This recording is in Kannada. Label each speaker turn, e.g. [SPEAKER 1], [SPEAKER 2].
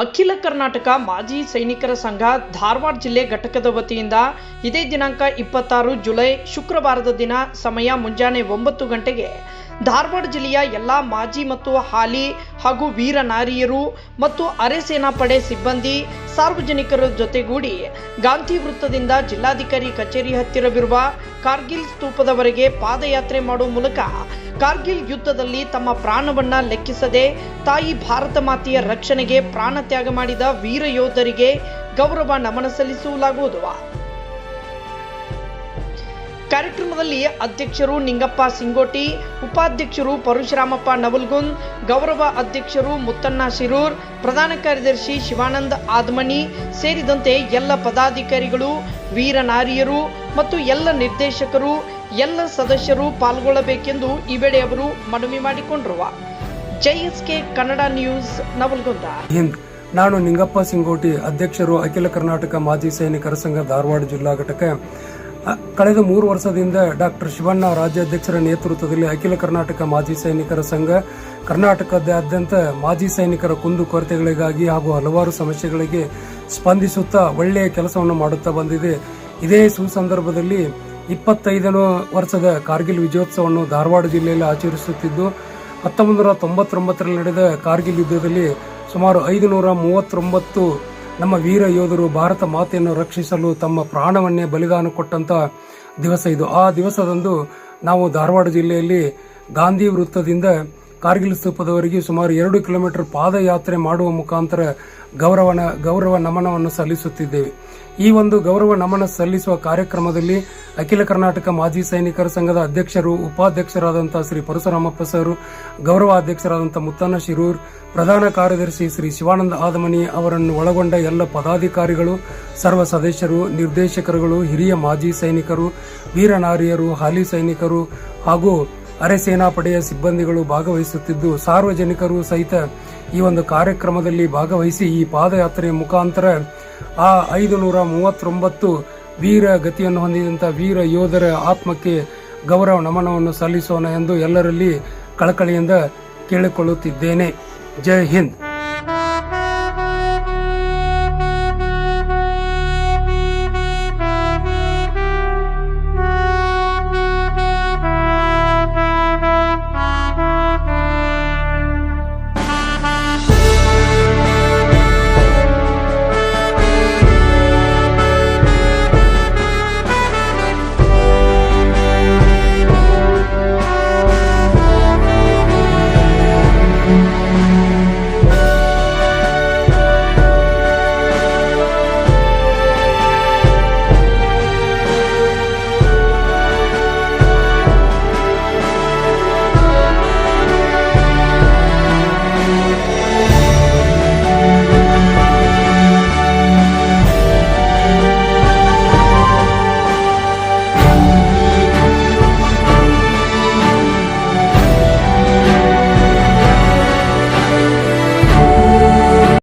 [SPEAKER 1] ಅಖಿಲ ಕರ್ನಾಟಕ ಮಾಜಿ ಸೈನಿಕರ ಸಂಘ ಧಾರವಾಡ ಜಿಲ್ಲೆ ಘಟಕದ ವತಿಯಿಂದ ಇದೇ ದಿನಾಂಕ 26 ಜುಲೈ ಶುಕ್ರವಾರದ ದಿನ ಸಮಯ ಮುಂಜಾನೆ 9 ಗಂಟೆಗೆ ಧಾರವಾಡ ಜಿಲ್ಲೆಯ ಎಲ್ಲ ಮಾಜಿ ಮತ್ತು ಹಾಲಿ ಹಾಗೂ ವೀರ ನಾರಿಯರು ಮತ್ತು ಅರೆ ಸೇನಾಪಡೆ ಸಿಬ್ಬಂದಿ ಸಾರ್ವಜನಿಕರ ಜೊತೆಗೂಡಿ ಗಾಂಧಿ ವೃತ್ತದಿಂದ ಜಿಲ್ಲಾಧಿಕಾರಿ ಕಚೇರಿ ಹತ್ತಿರವಿರುವ ಕಾರ್ಗಿಲ್ ಸ್ತೂಪದವರೆಗೆ ಪಾದಯಾತ್ರೆ ಮಾಡುವ ಮೂಲಕ ಕಾರ್ಗಿಲ್ ಯುದ್ಧದಲ್ಲಿ ತಮ್ಮ ಪ್ರಾಣವನ್ನ ಲೆಕ್ಕಿಸದೆ ತಾಯಿ ಭಾರತ ಮಾತೆಯ ರಕ್ಷಣೆಗೆ ಪ್ರಾಣ ತ್ಯಾಗ ಮಾಡಿದ ವೀರ ಯೋಧರಿಗೆ ಗೌರವ ನಮನ ಸಲ್ಲಿಸಲಾಗುವುದು. ಕಾರ್ಯಕ್ರಮದಲ್ಲಿ ಅಧ್ಯಕ್ಷರು ನಿಂಗಪ್ಪ ಸಿಂಗೋಟಿ, ಉಪಾಧ್ಯಕ್ಷರು ಪರಶುರಾಮಪ್ಪ ನವಲ್ಗುಂದ್, ಗೌರವ ಅಧ್ಯಕ್ಷರು ಮುತ್ತಣ್ಣ ಶಿರೂರ್, ಪ್ರಧಾನ ಕಾರ್ಯದರ್ಶಿ ಶಿವಾನಂದ ಆದ್ಮನಿ ಸೇರಿದಂತೆ ಎಲ್ಲ ಪದಾಧಿಕಾರಿಗಳು, ವೀರ ನಾರಿಯರು ಮತ್ತು ಎಲ್ಲ ನಿರ್ದೇಶಕರು, ಎಲ್ಲ ಸದಸ್ಯರು ಪಾಲ್ಗೊಳ್ಳಬೇಕೆಂದು ಈ ವೇಳೆ ಅವರು ಮನವಿ ಮಾಡಿಕೊಂಡರು. ಜೆಎಸ್ಕೆ ಕನ್ನಡ ನ್ಯೂಸ್, ನವಲ್ಗುಂದ.
[SPEAKER 2] ನಾನು ನಿಂಗಪ್ಪ ಸಿಂಗೋಟಿ, ಅಧ್ಯಕ್ಷರು ಅಖಿಲ ಕರ್ನಾಟಕ ಮಾಜಿ ಸೈನಿಕರ ಸಂಘ ಧಾರವಾಡ ಜಿಲ್ಲಾ ಘಟಕ. ಕಳೆದ 3 ವರ್ಷದಿಂದ ಡಾಕ್ಟರ್ ಶಿವಣ್ಣ ರಾಜ್ಯಾಧ್ಯಕ್ಷರ ನೇತೃತ್ವದಲ್ಲಿ ಅಖಿಲ ಕರ್ನಾಟಕ ಮಾಜಿ ಸೈನಿಕರ ಸಂಘ ಕರ್ನಾಟಕದಾದ್ಯಂತ ಮಾಜಿ ಸೈನಿಕರ ಕುಂದು ಕೊರತೆಗಳಿಗಾಗಿ ಹಾಗೂ ಹಲವಾರು ಸಮಸ್ಯೆಗಳಿಗೆ ಸ್ಪಂದಿಸುತ್ತಾ ಒಳ್ಳೆಯ ಕೆಲಸವನ್ನು ಮಾಡುತ್ತಾ ಬಂದಿದೆ. ಇದೇ ಸುಸಂದರ್ಭದಲ್ಲಿ 25ನೇ ವರ್ಷದ ಕಾರ್ಗಿಲ್ ವಿಜಯೋತ್ಸವವನ್ನು ಧಾರವಾಡ ಜಿಲ್ಲೆಯಲ್ಲಿ ಆಚರಿಸುತ್ತಿದ್ದು, 1999ರಲ್ಲಿ ನಡೆದ ಕಾರ್ಗಿಲ್ ಯುದ್ಧದಲ್ಲಿ ಸುಮಾರು 539 ನಮ್ಮ ವೀರ ಯೋಧರು ಭಾರತ ಮಾತೆಯನ್ನು ರಕ್ಷಿಸಲು ತಮ್ಮ ಪ್ರಾಣವನ್ನೇ ಬಲಿದಾನ ಕೊಟ್ಟಂತ ದಿವಸ ಇದು. ಆ ದಿವಸದಂದು ನಾವು ಧಾರವಾಡ ಜಿಲ್ಲೆಯಲ್ಲಿ ಗಾಂಧಿ ವೃತ್ತದಿಂದ ಕಾರ್ಗಿಲ್ ಸ್ತೂಪದವರೆಗೆ ಸುಮಾರು 2 ಕಿಲೋಮೀಟರ್ ಪಾದಯಾತ್ರೆ ಮಾಡುವ ಮುಖಾಂತರ ಗೌರವ ನಮನವನ್ನು ಸಲ್ಲಿಸುತ್ತಿದ್ದೇವೆ. ಈ ಒಂದು ಗೌರವ ನಮನ ಸಲ್ಲಿಸುವ ಕಾರ್ಯಕ್ರಮದಲ್ಲಿ ಅಖಿಲ ಕರ್ನಾಟಕ ಮಾಜಿ ಸೈನಿಕರ ಸಂಘದ ಅಧ್ಯಕ್ಷರು, ಉಪಾಧ್ಯಕ್ಷರಾದಂತಹ ಶ್ರೀ ಪರಶುರಾಮಪ್ಪ ಸರ್, ಗೌರವ ಅಧ್ಯಕ್ಷರಾದಂತಹ ಮುತ್ತಣ್ಣ ಶಿರೂರ್, ಪ್ರಧಾನ ಕಾರ್ಯದರ್ಶಿ ಶ್ರೀ ಶಿವಾನಂದ ಆದಮನಿ ಅವರನ್ನು ಒಳಗೊಂಡ ಎಲ್ಲ ಪದಾಧಿಕಾರಿಗಳು, ಸರ್ವ ಸದಸ್ಯರು, ನಿರ್ದೇಶಕರುಗಳು, ಹಿರಿಯ ಮಾಜಿ ಸೈನಿಕರು, ವೀರ ನಾರಿಯರು, ಹಾಲಿ ಸೈನಿಕರು ಹಾಗೂ ಅರೆ ಸೇನಾಪಡೆಯ ಸಿಬ್ಬಂದಿಗಳು ಭಾಗವಹಿಸುತ್ತಿದ್ದು, ಸಾರ್ವಜನಿಕರು ಸಹಿತ ಈ ಒಂದು ಕಾರ್ಯಕ್ರಮದಲ್ಲಿ ಭಾಗವಹಿಸಿ ಈ ಪಾದಯಾತ್ರೆಯ ಮುಖಾಂತರ ಆ 539 ವೀರ ಗತಿಯನ್ನು ಹೊಂದಿದಂತಹ ವೀರ ಯೋಧರ ಆತ್ಮಕ್ಕೆ ಗೌರವ ನಮನವನ್ನು ಸಲ್ಲಿಸೋಣ ಎಂದು ಎಲ್ಲರಲ್ಲಿ ಕಳಕಳಿಯಿಂದ ಕೇಳಿಕೊಳ್ಳುತ್ತಿದ್ದೇನೆ. ಜೈ ಹಿಂದ್.